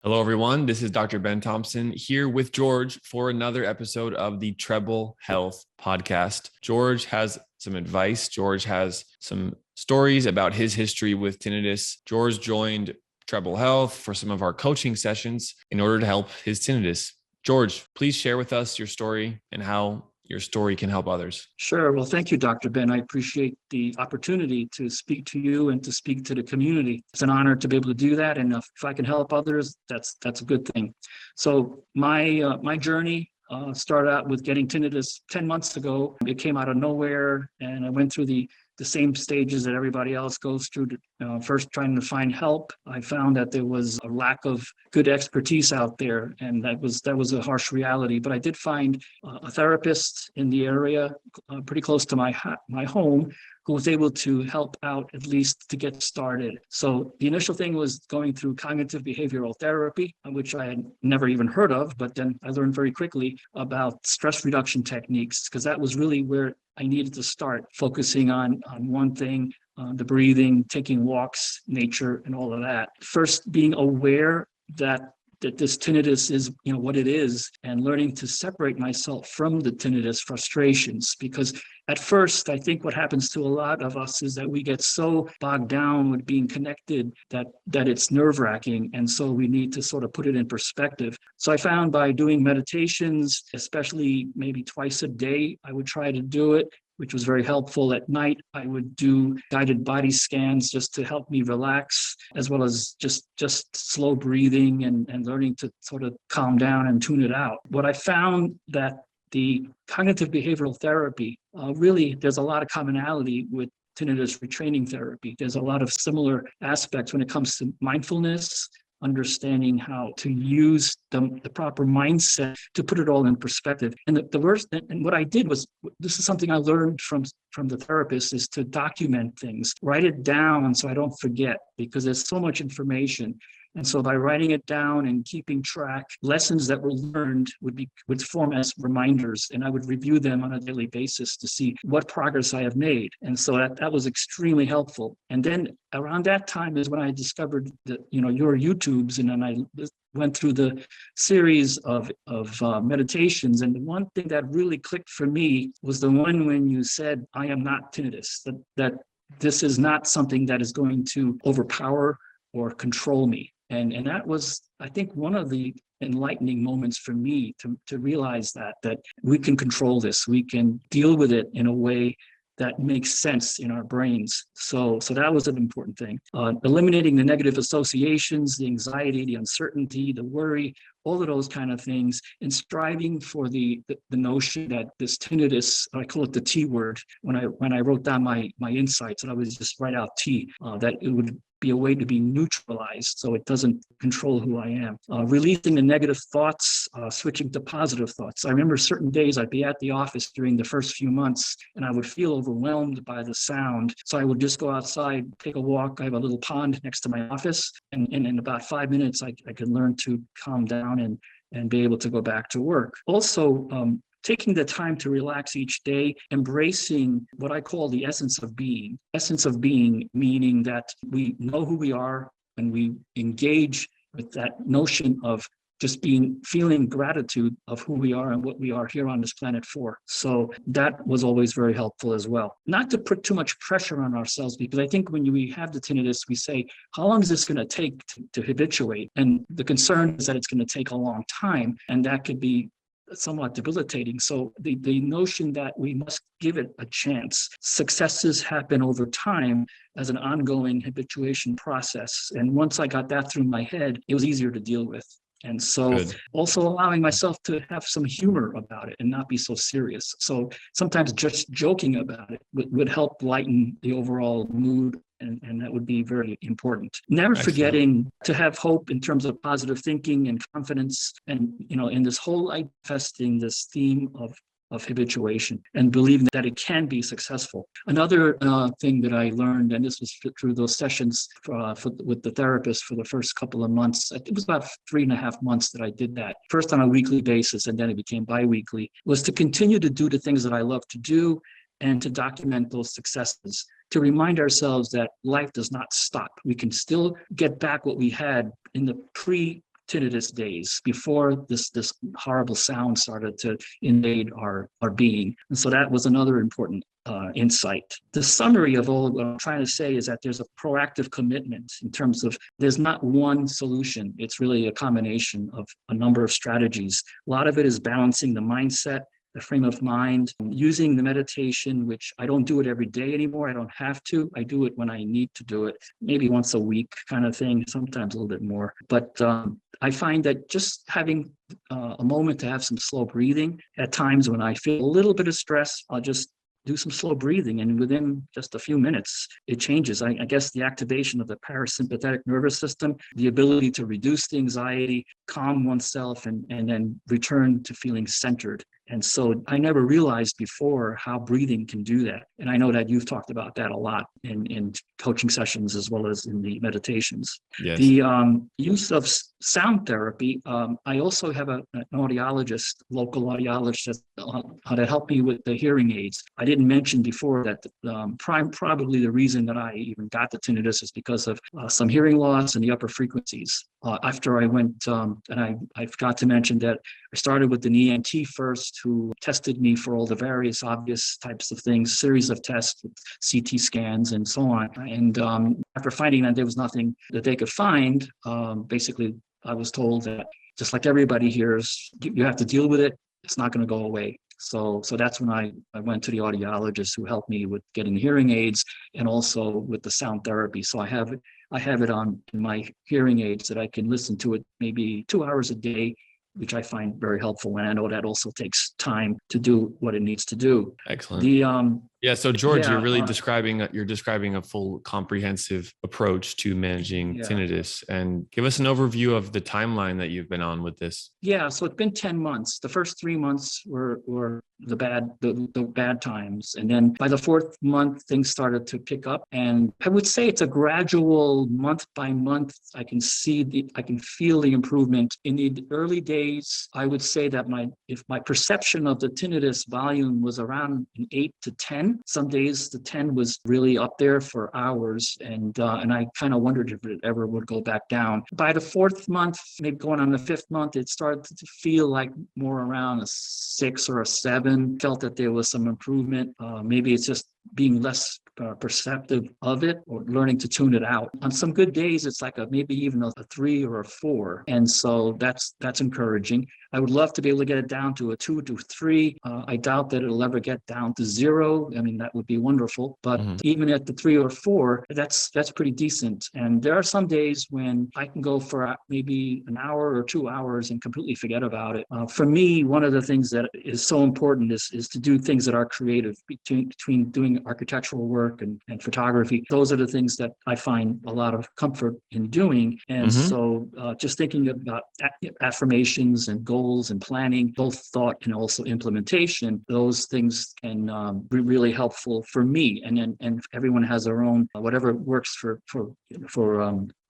Hello, everyone. This is Dr. Ben Thompson here with George for another episode of the Treble Health podcast. George has some advice. George has some stories about his history with tinnitus. George joined Treble Health for some of our coaching sessions in order to help his tinnitus. George, please share with us your story and how your story can help others. Sure. Well, thank you, Dr. Ben. I appreciate the opportunity to speak to you and to speak to the community. It's an honor to be able to do that. And if I can help others, that's a good thing. So my journey started out with getting tinnitus 10 months ago. It came out of nowhere, and I went through the same stages that everybody else goes through. First, trying to find help. I found that there was a lack of good expertise out there, and that was a harsh reality. But I did find a therapist in the area, pretty close to my home, who was able to help out at least to get started. So the initial thing was going through cognitive behavioral therapy, which I had never even heard of, but then I learned very quickly about stress reduction techniques, because that was really where I needed to start focusing on one thing, the breathing, taking walks, nature, and all of that. First, being aware that this tinnitus is, what it is, and learning to separate myself from the tinnitus frustrations. Because at first, I think what happens to a lot of us is that we get so bogged down with being connected that it's nerve-wracking. And so we need to sort of put it in perspective. So I found by doing meditations, especially maybe twice a day, I would try to do it, which was very helpful. At night, I would do guided body scans just to help me relax, as well as just slow breathing and learning to sort of calm down and tune it out. What I found that the cognitive behavioral therapy, really, there's a lot of commonality with tinnitus retraining therapy. There's a lot of similar aspects when it comes to mindfulness, understanding how to use the proper mindset to put it all in perspective. And what I did was, this is something I learned from the therapist, is to document things, write it down so I don't forget, because there's so much information. And so by writing it down and keeping track, lessons that were learned would form as reminders, and I would review them on a daily basis to see what progress I have made. And so that was extremely helpful. And then around that time is when I discovered that, your YouTubes, and then I went through the series of meditations. And the one thing that really clicked for me was the one when you said, "I am not tinnitus," that this is not something that is going to overpower or control me. And that was, I think, one of the enlightening moments for me to realize that we can control this. We can deal with it in a way that makes sense in our brains. So that was an important thing. Eliminating the negative associations, the anxiety, the uncertainty, the worry, all of those kind of things, and striving for the notion that this tinnitus, I call it the T word, when I wrote down my insights, and I was just write out T, that it would be a way to be neutralized so it doesn't control who I am. Releasing the negative thoughts, switching to positive thoughts. I remember certain days I'd be at the office during the first few months, and I would feel overwhelmed by the sound. So I would just go outside, take a walk. I have a little pond next to my office, and in about 5 minutes, I could learn to calm down and be able to go back to work. Also, taking the time to relax each day, embracing what I call the essence of being. Essence of being, meaning that we know who we are, and we engage with that notion of just feeling gratitude of who we are and what we are here on this planet for. So that was always very helpful as well. Not to put too much pressure on ourselves, because I think when we have the tinnitus, we say, how long is this going to take to habituate? And the concern is that it's going to take a long time, and that could be somewhat debilitating. So the notion that we must give it a chance. Successes happen over time as an ongoing habituation process. And once I got that through my head, it was easier to deal with. And so also allowing myself to have some humor about it and not be so serious. So sometimes just joking about it would help lighten the overall mood. And that would be very important. Never forgetting to have hope in terms of positive thinking and confidence. And, in this whole life, testing this theme of habituation and believing that it can be successful. Another thing that I learned, and this was through those sessions with the therapist for the first couple of months, it was about 3.5 months that I did that, first on a weekly basis, and then it became bi-weekly, was to continue to do the things that I love to do and to document those successes, to remind ourselves that life does not stop. We can still get back what we had in the tinnitus days, before this horrible sound started to invade our being. And so that was another important insight. The summary of all what I'm trying to say is that there's a proactive commitment in terms of there's not one solution. It's really a combination of a number of strategies. A lot of it is balancing the mindset, the frame of mind, using the meditation, which I don't do it every day anymore. I don't have to. I do it when I need to do it, maybe once a week kind of thing, sometimes a little bit more. But I find that just having a moment to have some slow breathing, at times when I feel a little bit of stress, I'll just do some slow breathing, and within just a few minutes, it changes. I guess the activation of the parasympathetic nervous system, the ability to reduce the anxiety, calm oneself, and then return to feeling centered. And so I never realized before how breathing can do that. And I know that you've talked about that a lot in coaching sessions as well as in the meditations. Yes. The use of sound therapy, I also have an audiologist, local audiologist that helped me with the hearing aids. I didn't mention before that probably the reason that I even got the tinnitus is because of some hearing loss in the upper frequencies. After I went, and I forgot to mention that I started with an ENT first, who tested me for all the various obvious types of things, series of tests, with CT scans and so on. And after finding that there was nothing that they could find, basically I was told that just like everybody hears, you have to deal with it. It's not going to go away. So that's when I went to the audiologist, who helped me with getting hearing aids and also with the sound therapy. So I have it on in my hearing aids that I can listen to it maybe 2 hours a day, which I find very helpful. And I know that also takes time to do what it needs to do. Excellent. The Yeah. So George, you're really describing a full comprehensive approach to managing tinnitus, and give us an overview of the timeline that you've been on with this. Yeah. So it's been 10 months. The first 3 months were the bad times. And then by the fourth month, things started to pick up. And I would say it's a gradual month by month. I can feel the improvement. In the early days, I would say that if my perception of the tinnitus volume was around an 8 to 10, some days the 10 was really up there for hours. And I kind of wondered if it ever would go back down. By the fourth month, maybe going on the fifth month, it started to feel like more around a 6 or a 7. Felt that there was some improvement. Maybe it's just being less perceptive of it, or learning to tune it out. On some good days, it's like maybe even a 3 or a 4. And so that's encouraging. I would love to be able to get it down to a 2 to 3. I doubt that it'll ever get down to 0. I mean, that would be wonderful. But even at the 3 or 4, that's pretty decent. And there are some days when I can go for maybe an hour or 2 hours and completely forget about it. For me, one of the things that is so important is to do things that are creative, between doing architectural work and photography. Those are the things that I find a lot of comfort in doing. And so just thinking about affirmations and goals and planning, both thought and also implementation, those things can be really helpful for me. And everyone has their own, whatever works for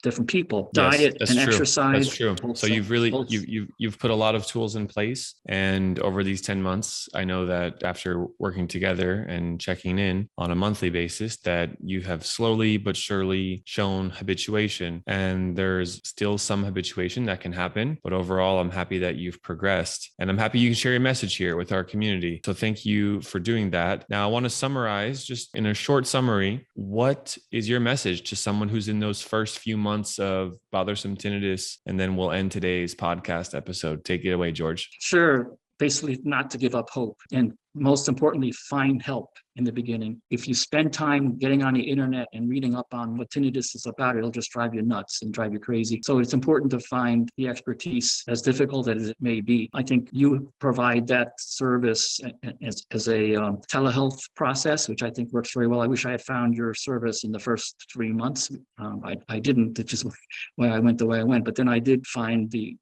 different people. Diet and exercise. That's true. So you've put a lot of tools in place, and over these 10 months, I know that after working together and checking in on a monthly basis, that you have slowly but surely shown habituation, and there's still some habituation that can happen. But overall, I'm happy that you've progressed, and I'm happy you can share your message here with our community. So thank you for doing that. Now, I want to summarize, just in a short summary, what is your message to someone who's in those first few months of bothersome tinnitus? And then we'll end today's podcast episode. Take it away, George. Sure. Basically, not to give up hope. And most importantly, find help in the beginning. If you spend time getting on the internet and reading up on what tinnitus is about, it'll just drive you nuts and drive you crazy. So it's important to find the expertise, as difficult as it may be. I think you provide that service as a telehealth process, which I think works very well. I wish I had found your service in the first 3 months. I didn't, which is why I went the way I went. But then I did find the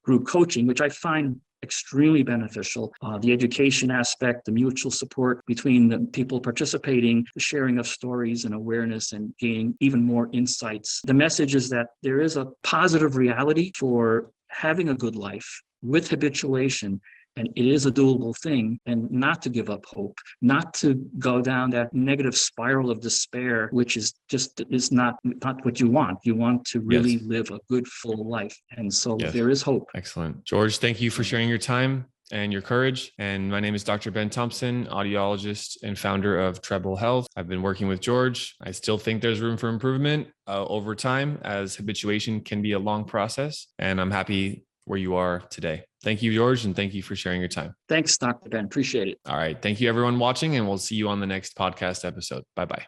group coaching, which I find extremely beneficial. The education aspect, the mutual support between the people participating, the sharing of stories and awareness, and gaining even more insights. The message is that there is a positive reality for having a good life with habituation. And it is a doable thing, and not to give up hope, not to go down that negative spiral of despair, which is not what you want. You want to really live a good, full life. And so there is hope. Excellent. George, thank you for sharing your time and your courage. And my name is Dr. Ben Thompson, audiologist and founder of Treble Health. I've been working with George. I still think there's room for improvement over time, as habituation can be a long process. And I'm happy where you are today. Thank you, George, and thank you for sharing your time. Thanks, Dr. Ben. Appreciate it. All right. Thank you, everyone watching, and we'll see you on the next podcast episode. Bye-bye.